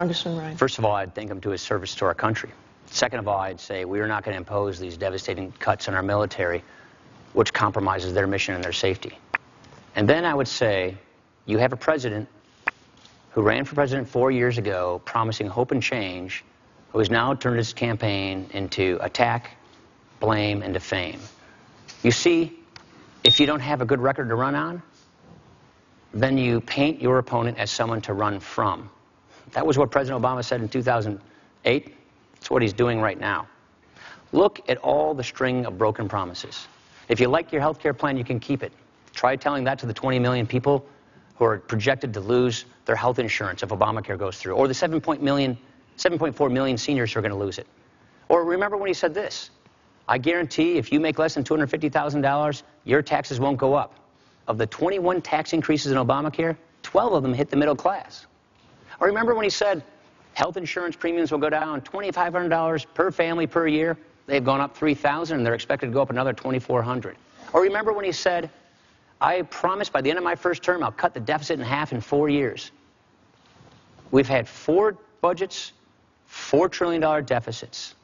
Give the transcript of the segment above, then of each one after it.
Congressman Ryan. First of all, I'd thank him to his service to our country. Second of all, I'd say we are not going to impose these devastating cuts on our military, which compromises their mission and their safety. And then I would say you have a president who ran for president 4 years ago promising hope and change, who has now turned his campaign into attack, blame, and defame. You see, if you don't have a good record to run on, then you paint your opponent as someone to run from. That was what President Obama said in 2008. That's what he's doing right now. Look at all the string of broken promises. If you like your health care plan, you can keep it. Try telling that to the 20 million people who are projected to lose their health insurance if Obamacare goes through, or the 7.4 million seniors who are going to lose it. Or remember when he said this: I guarantee if you make less than $250,000, your taxes won't go up. Of the 21 tax increases in Obamacare, 12 of them hit the middle class. Or remember when he said health insurance premiums will go down $2,500 per family per year? They've gone up $3,000, and they're expected to go up another $2,400. Or remember when he said, I promise by the end of my first term, I'll cut the deficit in half in 4 years. We've had 4 budgets, $4 trillion deficits.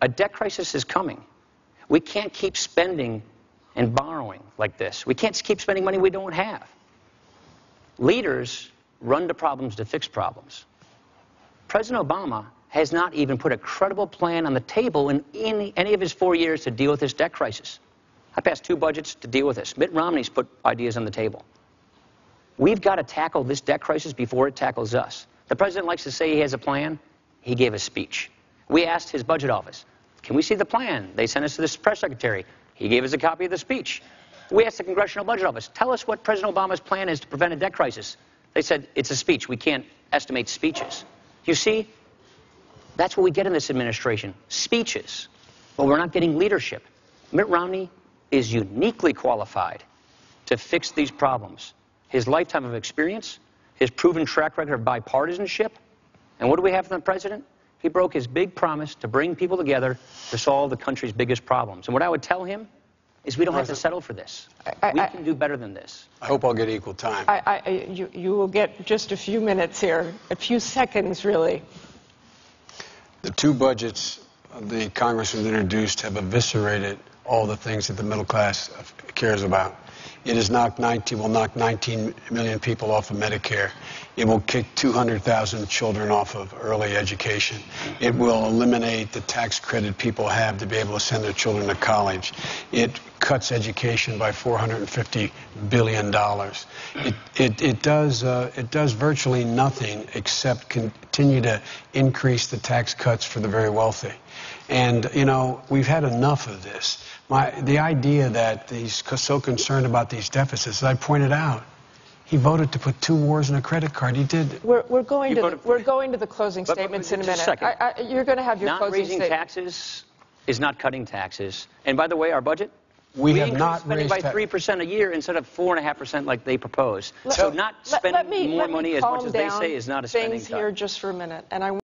A debt crisis is coming. We can't keep spending and borrowing like this. We can't keep spending money we don't have. Leaders run to problems to fix problems. President Obama has not even put a credible plan on the table in any of his 4 years to deal with this debt crisis. I passed 2 budgets to deal with this. Mitt Romney's put ideas on the table. We've got to tackle this debt crisis before it tackles us. The president likes to say he has a plan. He gave a speech. We asked his budget office, can we see the plan? They sent us to the press secretary. He gave us a copy of the speech. We asked the Congressional Budget Office, tell us what President Obama's plan is to prevent a debt crisis. They said, it's a speech. We can't estimate speeches. You see, that's what we get in this administration, speeches. But we're not getting leadership. Mitt Romney is uniquely qualified to fix these problems. His lifetime of experience, his proven track record of bipartisanship. And what do we have from the president? He broke his big promise to bring people together to solve the country's biggest problems. And what I would tell him is we don't have to settle for this. We can do better than this. I hope I'll get equal time. You will get just a few minutes here, a few seconds, really. The 2 budgets the congressman introduced have eviscerated all the things that the middle class cares about. It has will knock 19 million people off of Medicare. It will kick 200,000 children off of early education. It will eliminate the tax credit people have to be able to send their children to college. It cuts education by $450 billion. It does virtually nothing except continue to increase the tax cuts for the very wealthy. And, you know, we've had enough of this. The idea that he's so concerned about these deficits, as I pointed out, he voted to put 2 wars in a credit card. He did. We're going to the closing statements in a minute. You're going to have your not closing raising statement. taxes is not cutting taxes. And by the way, our budget, we have not spending by 3% a year instead of 4.5% like they propose. So not spending more money as much as they say is not a spending cut. Here just for a minute, and I